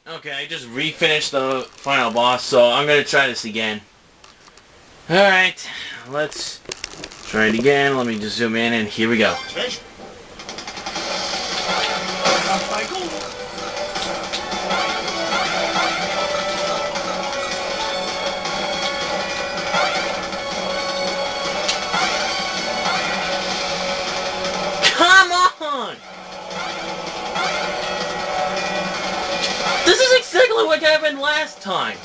Okay, I just refinished the final boss, so I'm gonna try this again. Alright, let's try it again. Let me just zoom in and here we go. Come on! This is exactly what happened last time.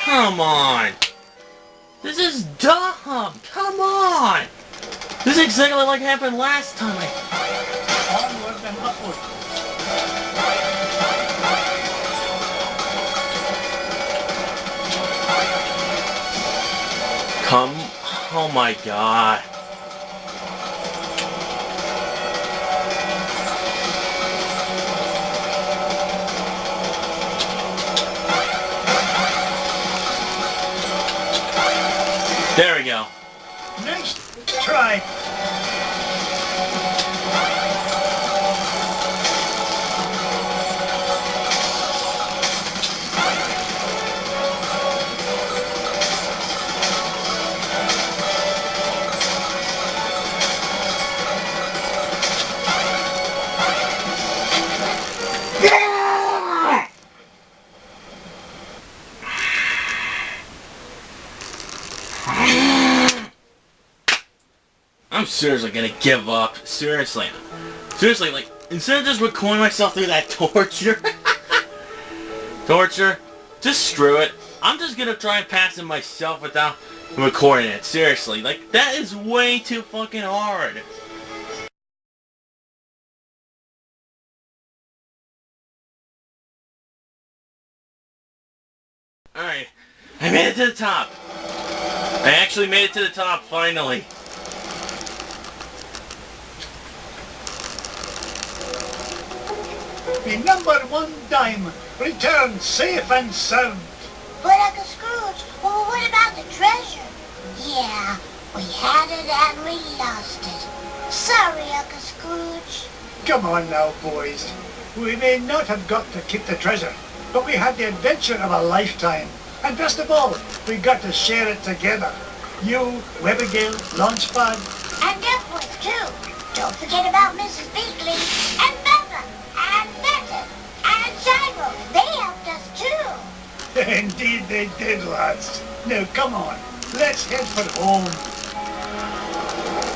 Come on! This is dumb! Come on! This is exactly like happened last time. Onward and upward. Come... Oh my god. There we go. Next, try. I'm seriously gonna give up. Seriously. Seriously, like, instead of just recording myself through that torture... just screw it. I'm just gonna try and pass it myself without recording it. Seriously, like, that is way too fucking hard. Alright, I made it to the top. I actually made it to the top, finally. The #1 diamond returned safe and sound. But Uncle Scrooge, well, what about the treasure? Yeah, we had it and we lost it. Sorry, Uncle Scrooge. Come on now, boys. We may not have got to keep the treasure, but we had the adventure of a lifetime. And best of all, we got to share it together. You, Webigail, Launchpad. And Duckworth, too. Don't forget about Mrs. Beakley and Bella and Benton and Gyro. They helped us, too. Indeed they did, lads. Now, come on. Let's head for home.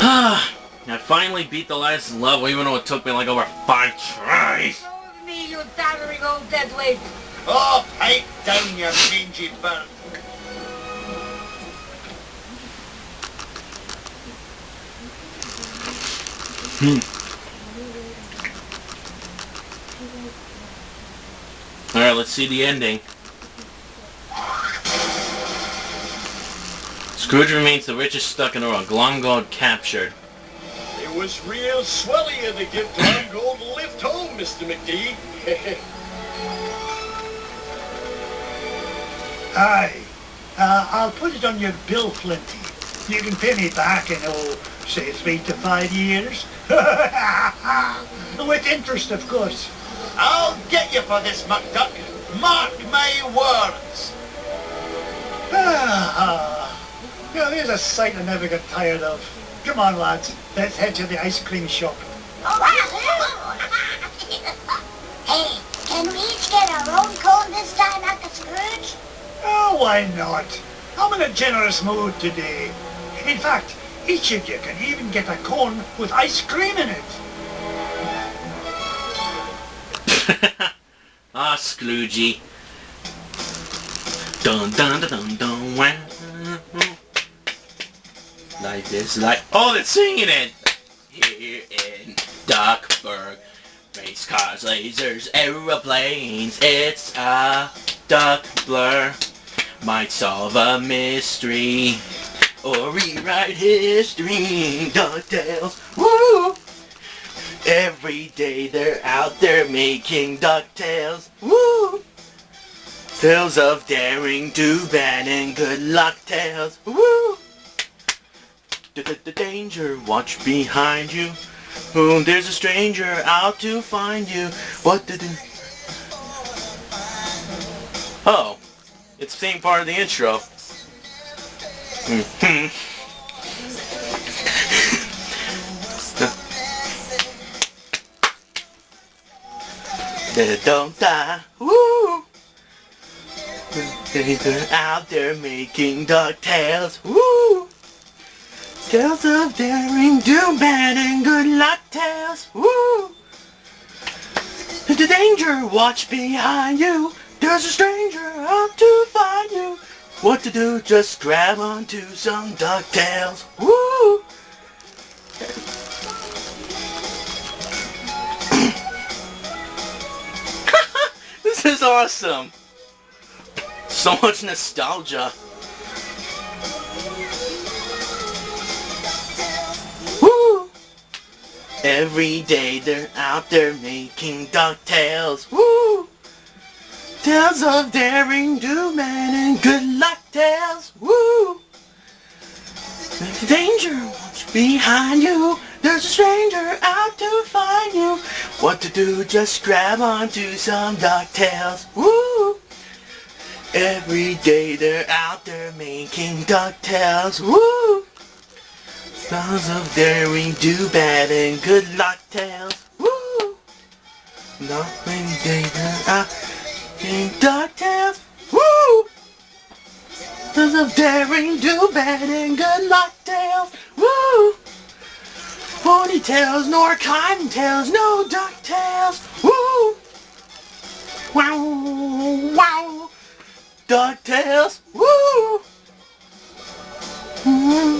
I finally beat the last level, even though it took me like over 5 tries. Hold me, you doddering old deadweight. Oh, pipe down, you mangy bird. Alright, let's see the ending. Scrooge remains the richest stuck in the world. Glongold captured. It was real swelly of the give to gold lift home, Mr. McD. Aye. I'll put it on your bill, Flinty. You can pay me back in, say 3 to 5 years. With interest, of course. I'll get you for this, McDuck. Mark my words. Now, there's a sight I never get tired of. Come on, lads. Let's head to the ice cream shop. Hey, can we each get our own cone this time, Uncle Scrooge? Oh, why not? I'm in a generous mood today. In fact, each of you can even get a cone with ice cream in it. Ah, Scroogey. Dun dun dun dun dun wow. Life is like... Oh, they're singing it! Here in Duckburg. Race cars, lasers, aeroplanes. It's a duck blur. Might solve a mystery. Or rewrite history. DuckTales. Woo! Every day they're out there making DuckTales. Woo! Tales of daring, do bad, and good luck tales. Woo! The danger, watch behind you. Oh, there's a stranger out to find you. What to do? Oh, it's the same part of the intro. Don't die. Woo! They're out there making DuckTales. Woo! Tales of daring, do bad, and good luck tales. Woo! The danger, watch behind you. There's a stranger out to find you. What to do? Just grab onto some DuckTales. Woo! This is awesome. So much nostalgia. Woo! Every day they're out there making DuckTales. Woo! Tales of daring, doom, and good luck tales. Woo! There's danger, watch behind you. There's a stranger out to find you. What to do? Just grab onto some DuckTales. Woo! Every day they're out there making DuckTales. Woo! Tales of daring, do bad, and good luck tales. Woo! Not many days they're out making DuckTales. Woo! Tales of daring, do bad, and good luck tales. Woo! Ponytails nor cottontails, no DuckTales. Woo! Wow! Wow! DuckTales. Woo!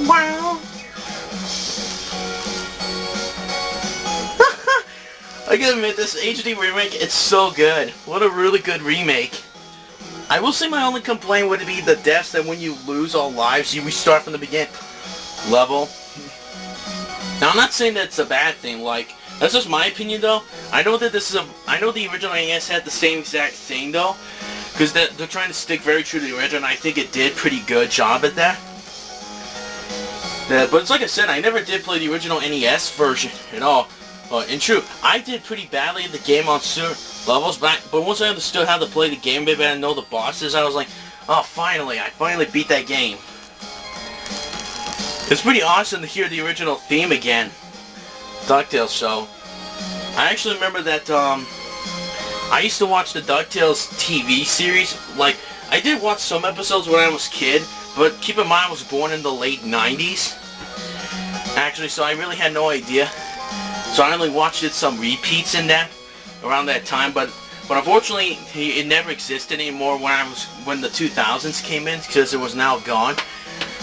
Wow! I gotta admit, this HD remake, it's so good. What a really good remake. I will say my only complaint would be the deaths, that when you lose all lives, you restart from the beginning level. Now, I'm not saying that it's a bad thing, like, that's just my opinion though. I know that this is I know the original NES had the same exact thing though, because they're trying to stick very true to the original, and I think it did pretty good job at that. But it's like I said, I never did play the original NES version at all. In truth, I did pretty badly at the game on certain levels, but once I understood how to play the game, maybe I know the bosses, I was like, oh, finally, I finally beat that game. It's pretty awesome to hear the original theme again. DuckTales show. I actually remember that, I used to watch the DuckTales TV series. Like, I did watch some episodes when I was a kid, but keep in mind I was born in the late 90s. Actually, so I really had no idea. So I only watched some repeats in that around that time, but unfortunately it never existed anymore when the 2000s came in, because it was now gone.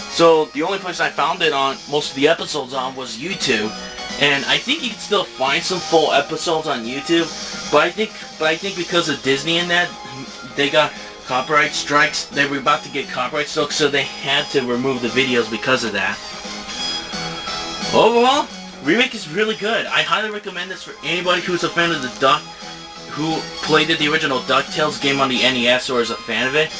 So the only place I found it on, most of the episodes on, was YouTube, and I think you can still find some full episodes on YouTube, but I think because of Disney and that, they got copyright strikes. They were about to get copyright strikes, so they had to remove the videos because of that. Overall, remake is really good. I highly recommend this for anybody who's a fan of who played the original DuckTales game on the NES or is a fan of it.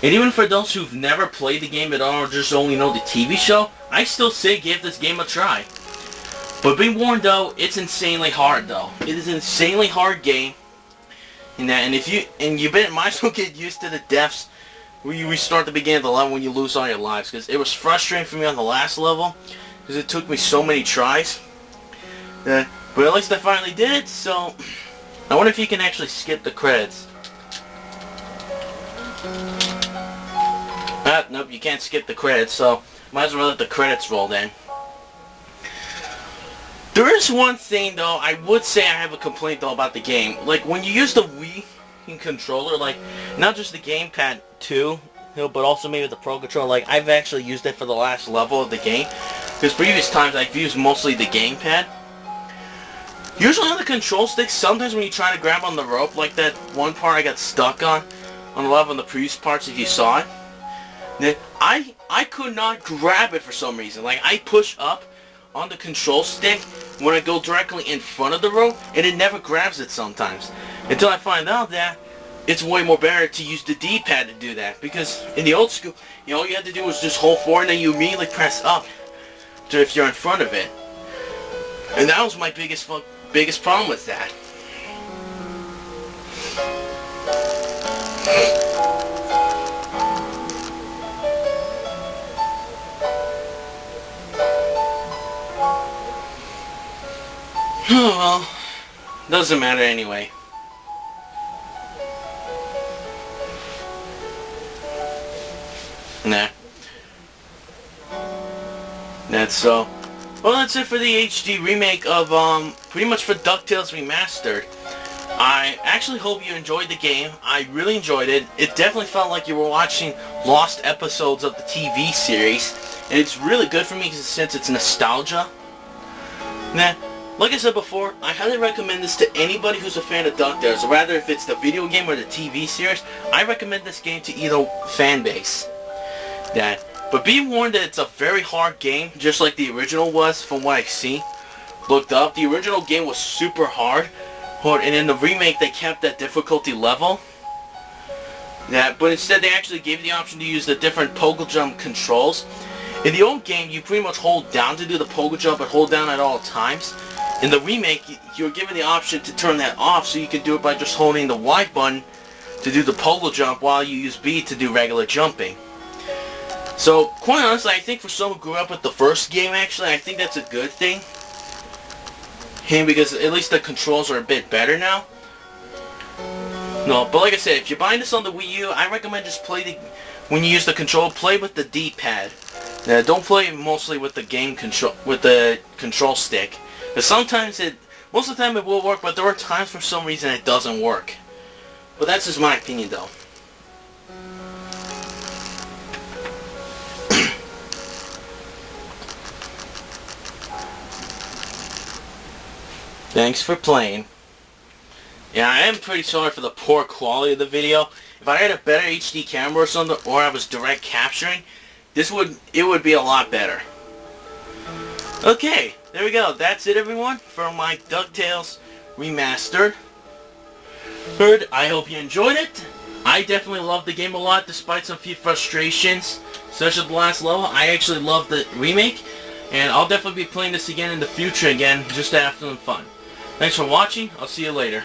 And even for those who've never played the game at all or just only know the TV show, I still say give this game a try. But be warned though, it's insanely hard though. It is an insanely hard game. And you might as well get used to the deaths where you restart the beginning of the level when you lose all your lives, because it was frustrating for me on the last level, because it took me so many tries. But at least I finally did it, so I wonder if you can actually skip the credits. Nope, you can't skip the credits, so might as well let the credits roll then. There is one thing though, I would say I have a complaint though about the game. Like when you use the Wii controller, like not just the gamepad too, but also maybe the Pro Controller, like I've actually used it for the last level of the game. Because previous times I've used mostly the gamepad. Usually on the control stick, sometimes when you try to grab on the rope, like that one part I got stuck on the level in the previous parts if you saw it, then I could not grab it for some reason. Like I push up on the control stick when I go directly in front of the rope, and it never grabs it sometimes. Until I find out that it's way more better to use the D-pad to do that, because in the old school, all you had to do was just hold forward and then you immediately press up to if you're in front of it. And that was my biggest problem with that. Oh well, doesn't matter anyway. Nah. That's so. Well, that's it for the HD remake of, pretty much for DuckTales Remastered. I actually hope you enjoyed the game. I really enjoyed it. It definitely felt like you were watching lost episodes of the TV series. And it's really good for me since it's nostalgia. Nah. Like I said before, I highly recommend this to anybody who's a fan of DuckTales. Rather if it's the video game or the TV series, I recommend this game to either fan base. But be warned that it's a very hard game, just like the original was from what I've seen. Looked up, the original game was super hard, and in the remake they kept that difficulty level. But instead they actually gave the option to use the different pogo jump controls. In the old game, you pretty much hold down to do the pogo jump, but hold down at all times. In the remake, you're given the option to turn that off, so you can do it by just holding the Y button to do the pogo jump while you use B to do regular jumping. So, quite honestly, I think for someone who grew up with the first game, actually, I think that's a good thing. Because at least the controls are a bit better now. No, but like I said, if you're buying this on the Wii U, I recommend just when you use the control, play with the D-pad. Don't play mostly with the control stick. Because most of the time it will work, but there are times for some reason it doesn't work. But that's just my opinion, though. Thanks for playing. Yeah, I am pretty sorry for the poor quality of the video. If I had a better HD camera or something, or I was direct capturing, it would be a lot better. Okay, there we go. That's it, everyone, for my DuckTales Remastered. I hope you enjoyed it. I definitely loved the game a lot, despite some few frustrations, such as the last level. I actually loved the remake, and I'll definitely be playing this again in the future just to have some fun. Thanks for watching. I'll see you later.